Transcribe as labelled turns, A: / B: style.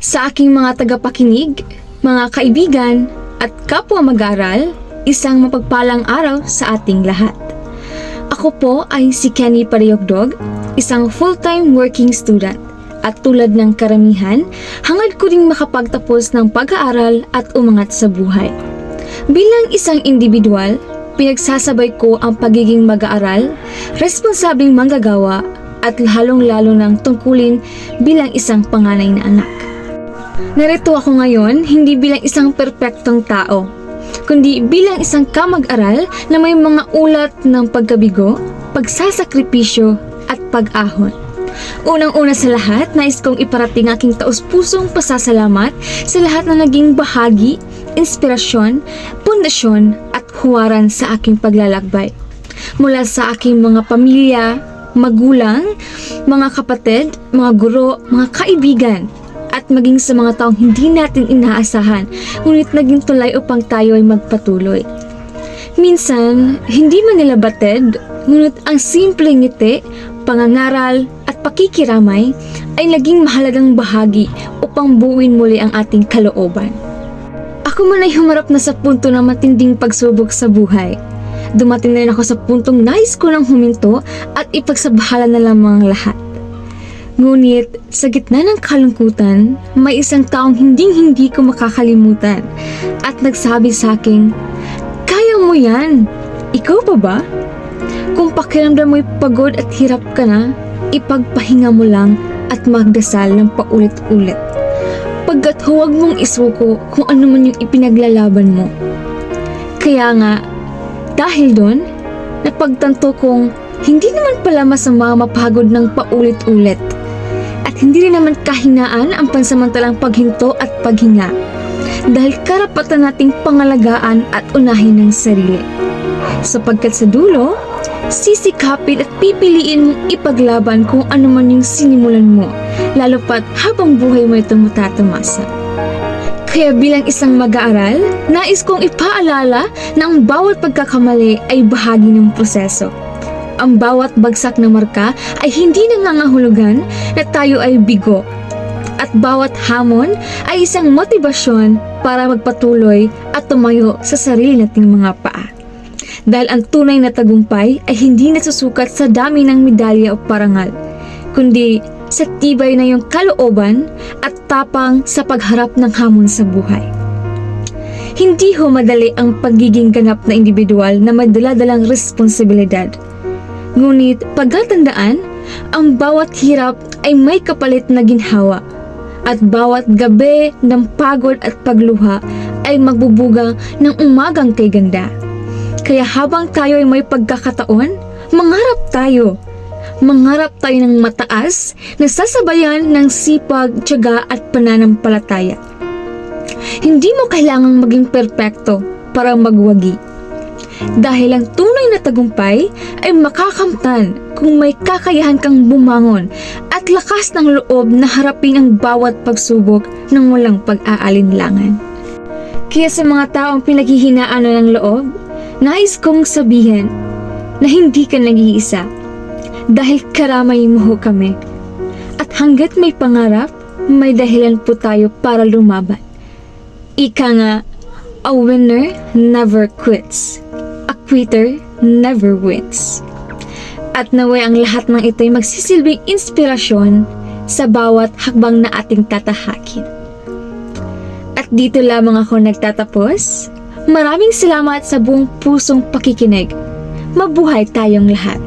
A: Sa aking mga tagapakinig, mga kaibigan at kapwa mag-aaral, isang mapagpalang araw sa ating lahat. Ako po ay si Kenny Parayogdog, isang full-time working student. At tulad ng karamihan, hangad ko ring makapagtapos ng pag-aaral at umangat sa buhay. Bilang isang individual, pinagsasabay ko ang pagiging mag-aaral, responsabling manggagawa, at lalong-lalo ng tungkulin bilang isang panganay na anak. Narito ako ngayon hindi bilang isang perpektong tao, kundi bilang isang kamag-aral na may mga ulat ng pagkabigo, pagsasakripisyo at pag-ahon. Unang-una sa lahat, nais kong iparating aking taus-pusong pasasalamat sa lahat na naging bahagi, inspirasyon, pundasyon at huwaran sa aking paglalakbay. Mula sa aking mga pamilya, magulang, mga kapatid, mga guro, mga kaibigan, at maging sa mga taong hindi natin inaasahan, ngunit naging tulay upang tayo ay magpatuloy. Minsan, hindi man nila batid, ngunit ang simpleng ngiti, pangangaral, at pakikiramay ay naging mahalagang bahagi upang buuin muli ang ating kalooban. Ako man ay humarap na sa punto ng matinding pagsubok sa buhay. Dumating na rin ako sa puntong nais ko nang huminto at ipagsabahala na lamang ang lahat. Ngunit sa gitna ng kalungkutan, may isang taong hindi ko makakalimutan at nagsabi sa akin, "Kaya mo yan! Ikaw pa ba? Kung pakiramdam mo'y pagod at hirap ka na, ipagpahinga mo lang at magdasal ng paulit-ulit. Pagkat huwag mong isuko kung ano man yung ipinaglalaban mo." Kaya nga, dahil doon, napagtanto kong hindi naman pala masama mapagod ng paulit-ulit. At hindi rin naman kahinaan ang pansamantalang paghinto at paghinga. Dahil karapatan nating pangalagaan at unahin ng sarili. Sapagkat sa dulo, sisikapin at pipiliin mong ipaglaban kung ano man yung sinimulan mo, lalo pat habang buhay mo itong matatamasa. Kaya bilang isang mag-aaral, nais kong ipaalala na ang bawat pagkakamali ay bahagi ng proseso. Ang bawat bagsak na marka ay hindi nangangahulugan na tayo ay bigo. At bawat hamon ay isang motibasyon para magpatuloy at tumayo sa sarili nating mga paa. Dahil ang tunay na tagumpay ay hindi nasusukat sa dami ng medalya o parangal, kundi sa tibay na iyong kalooban at tapang sa pagharap ng hamon sa buhay. Hindi ho madali ang pagiging ganap na individual na may dala-dalang responsibilidad. Ngunit pagkatandaan, ang bawat hirap ay may kapalit na ginhawa at bawat gabi ng pagod at pagluha ay magbubuga ng umagang kay ganda. Kaya habang tayo ay may pagkakataon, mangarap tayo. Mangarap tayo ng mataas na sasabayan ng sipag, tiyaga at pananampalataya. Hindi mo kailangang maging perpekto para magwagi. Dahil ang tunay na tagumpay ay makakamtan kung may kakayahan kang bumangon at lakas ng loob na harapin ang bawat pagsubok ng walang pag-aalinlangan. Kaya sa mga taong pinaghihinaan ng loob, nais kong sabihin na hindi ka nag-iisa dahil karamay mo ho kami. At hanggat may pangarap, may dahilan po tayo para lumaban. Ika nga, a winner never quits. A quitter never wins. At naway ang lahat ng ito'y magsisilbing inspirasyon sa bawat hakbang na ating tatahakin. At dito lamang ako nagtatapos. Maraming salamat sa buong pusong pakikinig. Mabuhay tayong lahat.